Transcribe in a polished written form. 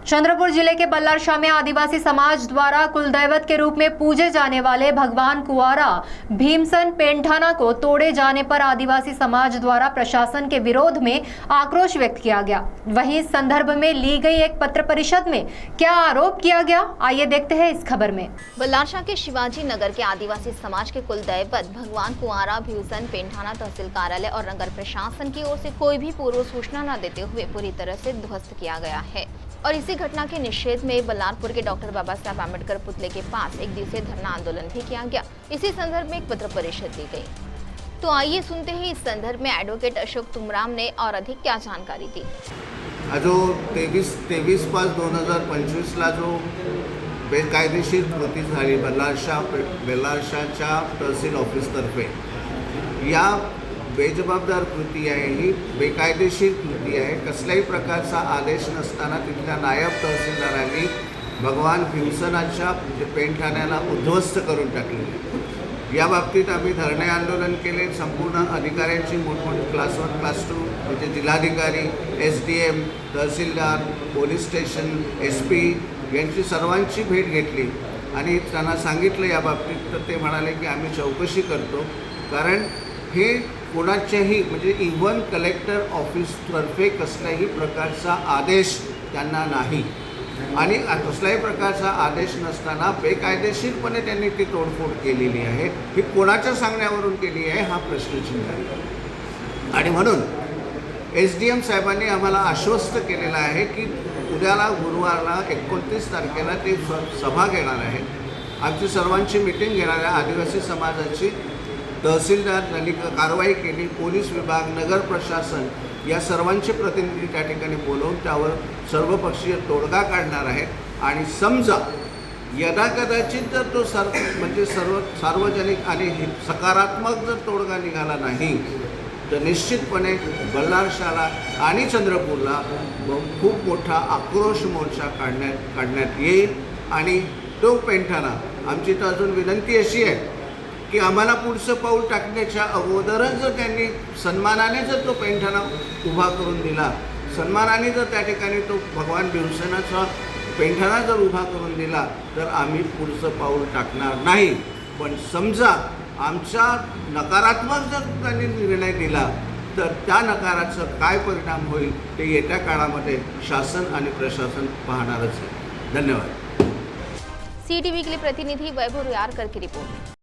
चंद्रपुर जिले के बल्लारशाह में आदिवासी समाज द्वारा कुलदैवत के रूप में पूजे जाने वाले भगवान कुंवारा भीमसन पेंठाना को तोड़े जाने पर आदिवासी समाज द्वारा प्रशासन के विरोध में आक्रोश व्यक्त किया गया। वहीं इस संदर्भ में ली गई एक पत्र परिषद में क्या आरोप किया गया, आइए देखते हैं इस खबर में। बल्लारशाह के शिवाजी नगर के आदिवासी समाज के कुलदैवत भगवान कुंवारा भीमसन पेंठाना तहसील कार्यालय और नगर प्रशासन की ओर से कोई भी पूर्व सूचना न देते हुए पूरी तरह से ध्वस्त किया गया है और इसी घटना के निषेध में बल्लारपुर के डॉक्टर बाबा साहब आम्बेडकर पुतले के पास एक दिवसीय धरना आंदोलन भी किया गया। इसी संदर्भ में एक पत्र परिषद दी गई। तो आइए सुनते हैं इस संदर्भ में एडवोकेट अशोक तुमराम ने और अधिक क्या जानकारी दी। जो 23/5/2025 जो बेकायदेशीर कृती झाली बल्लारशाहच्या तहसील ऑफिसतर्फे, या बेजबाबदार कृती आहे, ही बेकायदेशीर कृती आहे। कसल्याही प्रकारचा आदेश नसताना तिथल्या नायब तहसीलदारांनी भगवान भीमसनाच्या पेंठाण्याला उद्ध्वस्त करून टाकले। या बाबतीत आम्ही धरणे आंदोलन केले। संपूर्ण अधिकाऱ्यांची मोठमोठी क्लास 1 क्लास 2 म्हणजे जिल्हाधिकारी, SDM, तहसीलदार, पोलीस स्टेशन, SP यांची सर्वांची भेट घेतली आणि त्यांना सांगितलं या बाबतीत। तर ते म्हणाले की आम्ही चौकशी करतो, कारण हे कोणाच्याही म्हणजे इव्हन कलेक्टर ऑफिसतर्फे कसल्याही प्रकारचा आदेश त्यांना नाही आणि कसल्याही प्रकारचा आदेश नसताना बेकायदेशीरपणे त्यांनी ती तोडफोड केलेली आहे। ही कोणाच्या सांगण्यावरून केली आहे हा प्रश्नचिन्ह आहे। आणि म्हणून SDM साहेबांनी आम्हाला आश्वस्त केलेलं आहे की उद्याला गुरुवारला 29 तारखेला ते सभा घेणार आहे। आमची सर्वांची मीटिंग घेणार आहे। आदिवासी समाजाची तहसीलदार यांनी कारवाई केली, पोलीस विभाग, नगर प्रशासन या सर्वांचे प्रतिनिधी त्या ठिकाणी बोलवून त्यावर सर्वपक्षीय तोडगा काढणार आहे। आणि समजा यदाकदाचित जर तो सार्वजनिक आणि सकारात्मक जर तोडगा निघाला नाही तर निश्चितपणे बल्लारशाहला आणि चंद्रपूरला खूप मोठा आक्रोश मोर्चा काढण्यात येईल। आणि तो पेंठाना आमची तर अजून विनंती अशी आहे की आम्हाला पुढचं पाऊल टाकण्याच्या अगोदरच जर त्यांनी सन्मानाने जर तो पेंठाना उभा करून दिला, सन्मानाने जर त्या ठिकाणी तो भगवान भीमसेनाचा पेंठाना जर उभा करून दिला तर आम्ही पुढचं पाऊल टाकणार नाही। पण समजा आमचा नकारात्मक जर त्यांनी निर्णय दिला तर त्या नकाराचा काय परिणाम होईल ते येत्या काळामध्ये शासन आणि प्रशासन पाहणारच आहे। धन्यवाद। CTV के लिए प्रतिनिधि वैभव रुयारकर की रिपोर्ट।